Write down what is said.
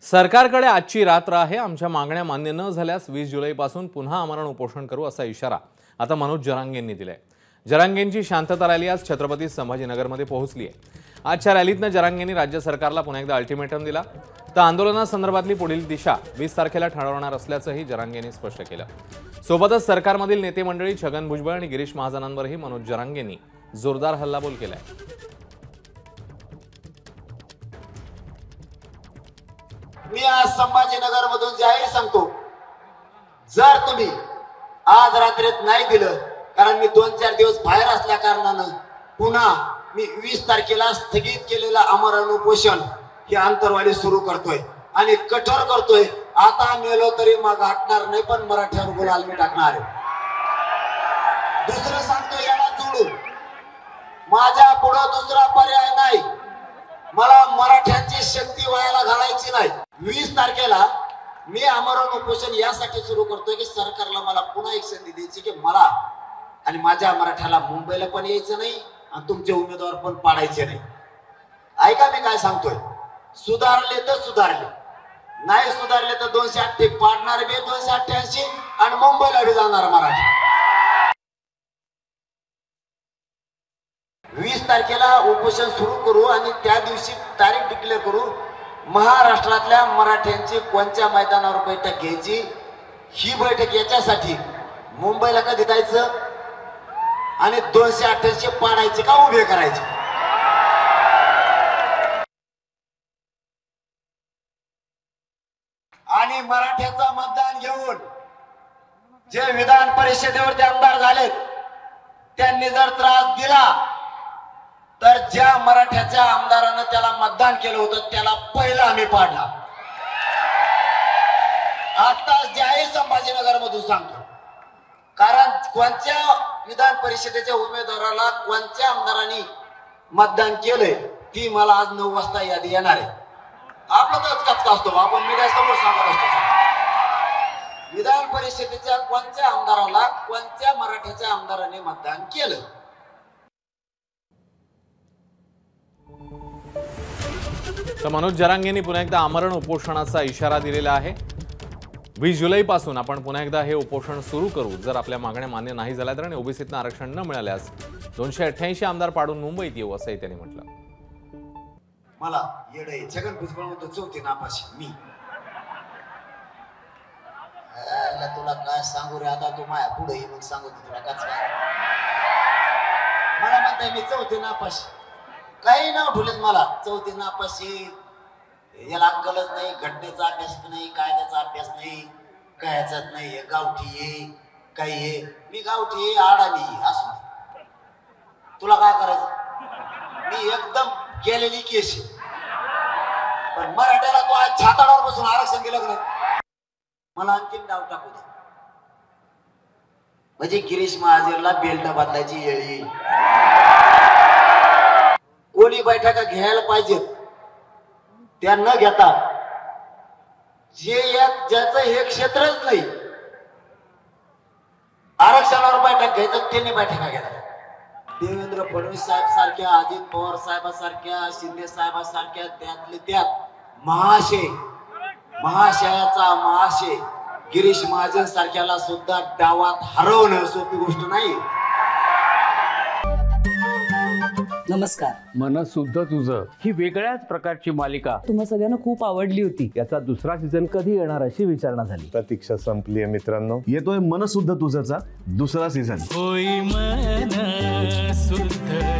सरकारकडे आजची रात्र आहे। आमच्या मागण्या मान्य न झाल्यास 20 जुलैपासून पुन्हा आमरण उपोषण करू असा इशारा आता मनोज जरांगेंनी दिलाय। जरांगेंची शांतता रॅली आज छत्रपती संभाजीनगरमध्ये पोहोचली आहे। आजच्या रॅलीतनं जरांगेंनी राज्य सरकारला पुन्हा एकदा अल्टिमेटम दिला। तर आंदोलनासंदर्भातली पुढील दिशा 20 तारखेला ठरवणार असल्याचंही जरांगेंनी स्पष्ट केलं। सोबतच सरकारमधील नेते मंडळी छगन भुजबळ आणि गिरीश महाजनांवरही मनोज जरांगेंनी जोरदार हल्लाबोल केलाय। मी आज संभाजीनगर मधून जाहीर सांगतो, जर तुम्ही आज रात्रीत नाही दिलं, कारण मी 2-4 दिवस बाहेर असल्या कारणानं पुन्हा मी 20 तारखेला स्थगित केलेलं आमरण उपोषण हे अंतरवाली सुरू करतोय आणि कठोर करतोय। आता मेलो तरी मग हटणार नाही, पण मराठ्यावर गुलाल मी टाकणार आहे। दुसरं सांगतो, याला जोडून माझ्या पुढे दुसरा पर्याय नाही। मला मराठ्यांची शक्ती वायाला घालायची नाही। 20 तारखेला मी आमरण उपोषण यासाठी सुरू करतोय की सरकारला मला पुन्हा एक संधी द्यायची की मला आणि माझ्या मराठ्याला मुंबईला पण यायचं नाही आणि तुमचे उमेदवार पण पाडायचे नाही। ऐका मी काय सांगतोय, सुधारले तर सुधारले, नाही सुधारले तर 288 पाडणार बी 288 आणि मुंबईला बी जाणार मराठी। 20 तारखेला उपोषण सुरू करू आणि त्या दिवशी तारीख डिक्लेअर करू। महाराष्ट्रातल्या मराठ्यांची कोणत्या मैदानावर बैठक घ्यायची, ही बैठक याच्यासाठी मुंबईला कधी जायचं आणि 288 पाडायचे का उभे करायचे। आणि मराठ्याचं मतदान घेऊन जे विधान परिषदेवरती आमदार झालेत त्यांनी जर त्रास दिला तर ज्या मराठ्याच्या आमदारानं त्याला मतदान केलं होतं त्याला पहिला आम्ही पाडला। आता जाहीर संभाजीनगर मधून सांगतो, कारण कोणत्या विधान परिषदेच्या उमेदवाराला कोणत्या आमदारांनी मतदान केलंय ती मला आज 9 वाजता यादी येणार आहे। आपलं तर कचका असतो, आपण मीडिया समोर सांगत असतो। विधान परिषदेच्या कोणत्या आमदाराला कोणत्या मराठ्याच्या आमदाराने मतदान केलं। तर मनोज जरांगेंनी पुन्हा एकदा आमरण उपोषणाचा इशारा दिलेला आहे। 20 जुलैपासून आपण पुन्हा एकदा हे उपोषण सुरू करू जर आपल्या मागण्या मान्य नाही झाल्या तर, आणि ओबीसीतनं आरक्षण न मिळाल्यास 288 आमदार पाडून मुंबईत येऊ असंही त्यांनी म्हटलं। मला येडे छगन भुजबळ म्हणतो चौथी नापाशी मी तुला काय सांगू रे, आता तू माझ्या पुढे येऊन सांगू तुला काच मला म्हणताय मी चौथी नापाशी, काही नाव ठेवलेत मला चौथी नापाशी। याला अक्कलच नाही, घटनेचा अभ्यास नाही, कायद्याचा अभ्यास नाही, काय ह्याचाच नाही, गावठी ये काही ये, मी गावठी ये आडाली असू तुला काय करायचं। मी एकदम गेलेली केस, पण मराठ्याला तो आज छाताडावर बसून आरक्षण दिलं नाही, मला आणखीन डाव टाकू दे। म्हणजे गिरीश महाजनला बेल्ट बदलायची येळ येईल। कोणी बैठका घ्यायला पाहिजेत त्या न घेता ज्याचं हे क्षेत्रच नाही आरक्षणावर बैठक घ्यायचं त्यांनी बैठका घेतात। देवेंद्र फडणवीस साहेब सारख्या, अजित पवार साहेबांसारख्या, शिंदे साहेबांसारख्या त्यातले त्यात महाशयाचा महाशय गिरीश महाजन सारख्याला सुद्धा डावात हरवणं सोपी गोष्ट नाही। नमस्कार। मन शुद्ध तुझं ही वेगळ्याच प्रकारची मालिका तुम्हा सगळ्यांना खूप आवडली होती। याचा दुसरा सीझन कधी येणार अशी विचारणा झाली। प्रतीक्षा संपली आहे मित्रांनो, येतोय मन शुद्ध तुझंचा दुसरा सीझन। होई मन शुद्ध